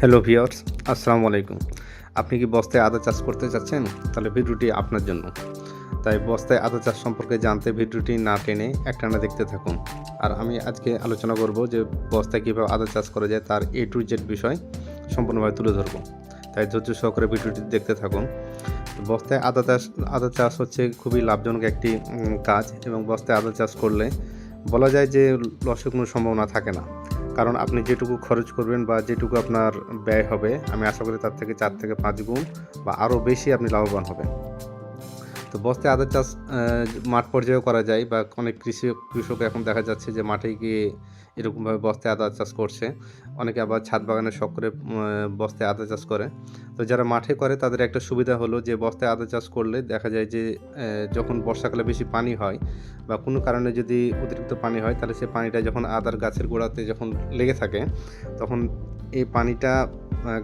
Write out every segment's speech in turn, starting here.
Hello viewers, আসসালামু আলাইকুম। আপনি কি বস্তায় আদা চাষ করতে চাচ্ছেন? তাহলে ভিডিওটি আপনার জন্য। তাই বস্তায় আদা চাষ সম্পর্কে জানতে ভিডিওটি না টেনে একটানা দেখতে থাকুন। আর আমি আজকে আলোচনা করব যে বস্তায় কীভাবে আদা চাষ করা যায় তার A to Z বিষয় সম্পূর্ণভাবে তুলে ধরব। তাই ধৈর্য সহকারে ভিডিওটি দেখতে থাকুন। বস্তায় আদা চাষ হচ্ছে খুবই লাভজনক একটি কাজ এবং বস্তায় আদা চাষ করলে বলা যায় যে লসের কোনো সম্ভাবনা থাকে না। কারণ আপনি যেটুকু খরচ করবেন বা যেটুকু আপনার ব্যয় হবে, আমি আশা করি তার থেকে 4 থেকে 5 গুণ বা আরও বেশি আপনি লাভবান হবেন। তো বস্তায় আদা চাষ মাঠ পর্যায়েও করা যায় বা অনেক কৃষক এখন দেখা যাচ্ছে যে মাঠে গিয়ে এরকমভাবে বস্তায় আদা চাষ করছে। অনেকে আবার ছাদ বাগানের শখ করে বস্তায় আদা চাষ করে। তো যারা মাঠে করে তাদের একটা সুবিধা হলো যে বস্তায় আদা চাষ করলে দেখা যায় যে যখন বর্ষাকালে বেশি পানি হয় বা কোনো কারণে যদি অতিরিক্ত পানি হয়, তাহলে সে পানিটা যখন আদার গাছের গোড়াতে যখন লেগে থাকে, তখন এই পানিটা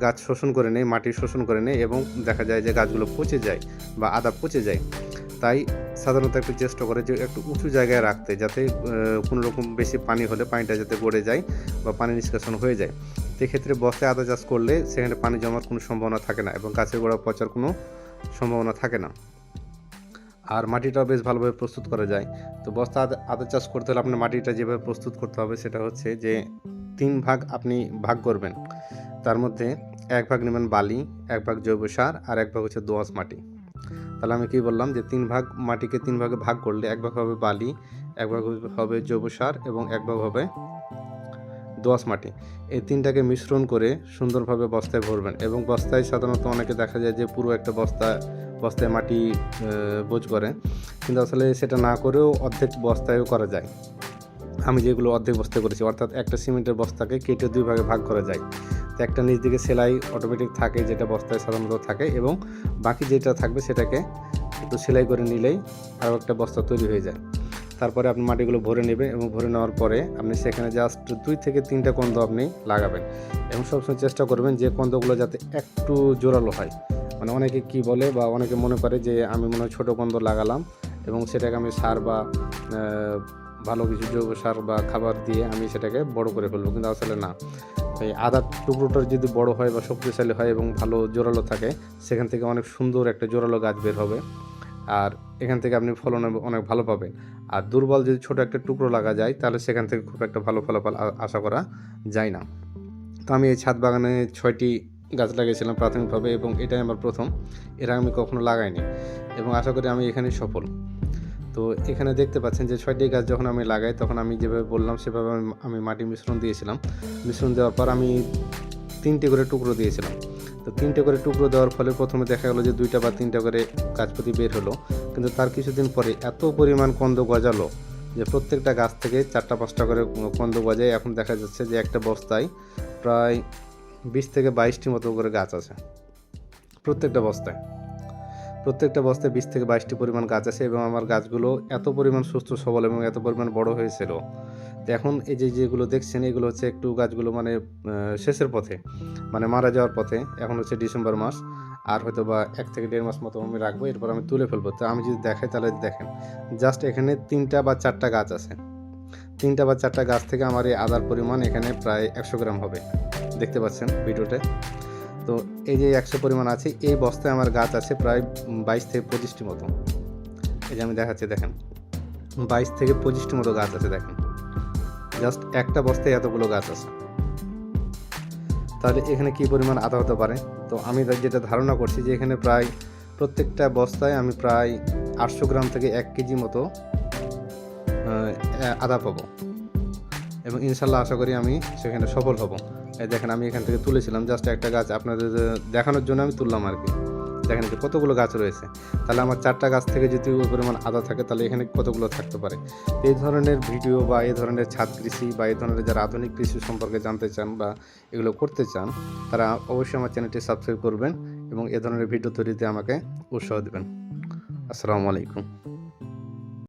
গাছ শোষণ করে নেয়, মাটি শোষণ করে নেয় এবং দেখা যায় যে গাছগুলো পচে যায় বা আদা পচে যায়। তাই সাধারণত একটু চেষ্টা করে যে একটু উঁচু জায়গায় রাখতে, যাতে কোনো রকম বেশি পানি হলে পানিটা যাতে গড়ে যায় বা পানি নিষ্কাশন হয়ে যায়। তো এক্ষেত্রে বস্তায় আদা চাষ করলে সেখানে পানি জমার কোনো সম্ভাবনা থাকে না এবং গাছের গোড়া পচার কোনো সম্ভাবনা থাকে না। আর মাটিটাও বেশ ভালোভাবে প্রস্তুত করা যায়। তো আদা চাষ করতে হলে আপনার মাটিটা যেভাবে প্রস্তুত করতে হবে সেটা হচ্ছে যে 3 ভাগ আপনি ভাগ করবেন। তার মধ্যে 1 ভাগ নেবেন বালি, 1 ভাগ জৈব সার আর 1 ভাগ হচ্ছে দোআঁশ মাটি। তাহলে আমি কি বললাম যে 3 ভাগ মাটিকে 3 ভাগে ভাগ করলে 1 ভাগ হবে বালি, 1 ভাগ হবে জৈব সার এবং 1 ভাগ হবে দোআঁশ মাটি। এই 3টাকে মিশ্রণ করে সুন্দরভাবে বস্তায় ভরবেন এবং বস্তায় সাধারণত অনেকে দেখা যায় যে পুরো একটা বস্তায় মাটি বোঝ করে, কিন্তু আসলে সেটা না করেও অর্ধেক বস্তায়ও করা যায়। আমি যেগুলো অর্ধেক বস্তায় করেছি, অর্থাৎ একটা সিমেন্টের বস্তাকে কেটে 2 ভাগে ভাগ করা যায়। তো একটা নিচ দিকে সেলাই অটোমেটিক থাকে, যেটা বস্তায় সাধারণত থাকে, এবং বাকি যেটা থাকবে সেটাকে একটু সেলাই করে নিলেই আরও একটা বস্তা তৈরি হয়ে যায়। তারপরে আপনি মাটিগুলো ভরে নেবেন এবং ভরে নেওয়ার পরে আপনি সেখানে জাস্ট 2 থেকে 3টা কন্দ আপনি লাগাবেন এবং সবসময় চেষ্টা করবেন যে কন্দগুলো যাতে একটু জোরালো হয়। মানে অনেকে কি বলে বা অনেকে মনে করে যে আমি মনে হয় ছোটো কন্দ লাগালাম এবং সেটাকে আমি সার বা ভালো কিছু জৈব সার বা খাবার দিয়ে আমি সেটাকে বড় করে ফেলবো, কিন্তু আসলে না। এই আদার টুকরোটার যদি বড় হয় বা শক্তিশালী হয় এবং ভালো জোরালো থাকে, সেখান থেকে অনেক সুন্দর একটা জোরালো গাছ বের হবে আর এখান থেকে আপনি ফলন অনেক ভালো পাবেন। আর দুর্বল যদি ছোটো একটা টুকরো লাগা যায়, তাহলে সেখান থেকে খুব একটা ভালো ফলাফল আশা করা যায় না। তো আমি এই ছাদ বাগানে 6টি গাছ লাগিয়েছিলাম প্রাথমিকভাবে এবং এটাই আমার প্রথম। এর আগে আমি কখনো লাগাইনি এবং আশা করি আমি এখানেই সফল। তো এখানে দেখতে পাচ্ছেন যে 6টি গাছ যখন আমি লাগাই, তখন আমি যেভাবে বললাম সেভাবে আমি মাটি মিশ্রণ দিয়েছিলাম। মিশ্রণ দেওয়ার পর আমি 3টে করে টুকরো দিয়েছিলাম। তো 3টে করে টুকরো দেওয়ার ফলে প্রথমে দেখা গেলো যে 2টা বা 3টা করে গাছপাতি বের হলো, কিন্তু তার কিছুদিন পরে এত পরিমাণ কন্দ গজালো যে প্রত্যেকটা গাছ থেকে 4টা-5টা করে কন্দ গজায়। এখন দেখা যাচ্ছে যে একটা বস্তায় প্রায় 20 থেকে 22টি মতো করে গাছ আছে। প্রত্যেকটা বস্তায় 20 থেকে 22টি পরিমাণ গাছ আছে এবং আমার গাছগুলো এত পরিমাণ সুস্থ সবল এবং এত পরিমাণ বড় হয়েছিল। তো এখন এই যেগুলো দেখছেন, এগুলো হচ্ছে একটু গাছগুলো মানে শেষের পথে, মানে মারা যাওয়ার পথে। এখন হচ্ছে ডিসেম্বর মাস, আর হয়তো বা 1 থেকে 1.5 মাস মতো আমি রাখবো, এরপর আমি তুলে ফেলবো। তো আমি যদি দেখাই তাহলে দেখেন, জাস্ট এখানে 3টা বা 4টা গাছ আছে। 3টা বা 4টা গাছ থেকে আমার এই আদার পরিমাণ এখানে প্রায় 100 গ্রাম হবে, দেখতে পাচ্ছেন ভিডিওতে। তো এই যে 100 পরিমাণ আছে, এই বস্তায় আমার গাছ আছে প্রায় 22 থেকে 25টি মতো। এই যে আমি দেখাচ্ছি, দেখেন 22 থেকে 25টি মতো গাছ আছে, দেখেন জাস্ট একটা বস্তায় এতগুলো গাছ আছে। তাহলে এখানে কি পরিমাণ আদা হতে পারে? তো আমি যেটা ধারণা করছি যে এখানে প্রায় প্রত্যেকটা বস্তায় আমি প্রায় 800 গ্রাম থেকে 1 কেজি মতো আদা পাবো এবং ইনশাল্লাহ আশা করি আমি সেখানে সফল হব। এই দেখেন, আমি এখান থেকে তুলেছিলাম জাস্ট একটা গাছ আপনাদের দেখানোর জন্য আমি তুললাম আর কি। দেখেন যে কতগুলো গাছ রয়েছে। তাহলে আমার 4টা গাছ থেকে যদি ওই পরিমাণ আদা থাকে, তাহলে এখানে কতগুলো থাকতে পারে। এই ধরনের ভিডিও বা এই ধরনের ছাদ কৃষি বা এই ধরনের যারা আধুনিক কৃষি সম্পর্কে জানতে চান বা এগুলো করতে চান, তারা অবশ্যই আমার চ্যানেলটি সাবস্ক্রাইব করবেন এবং এ ধরনের ভিডিও তৈরিতে আমাকে উৎসাহ দেবেন। আসসালামু আলাইকুম।